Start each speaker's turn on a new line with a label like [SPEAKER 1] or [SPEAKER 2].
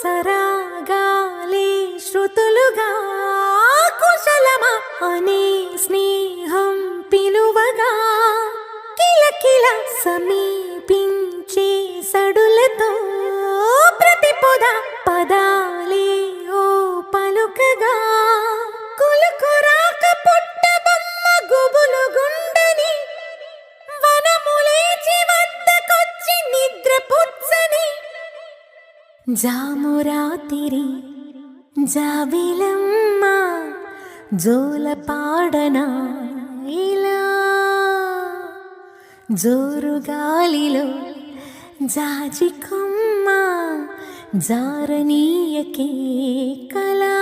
[SPEAKER 1] సరాగాలే శృతులుగా కుశలమా అనే స్నేహం పిలువగా కిలకిల సమీపించే సడులతో ప్రతి పొద పదాలే ఓ పలుకగా కులుకురాక పుట్టబొమ్మ గుబులు గుండని వనములేచి వద్దకొచ్చి నిద్ర పుచ్చని జామురాతిరి జాబిలమ్మ జోల పాడనా ఇలా జోరు గాలిలో జాజి కొమ్మ జారనీయకే కళా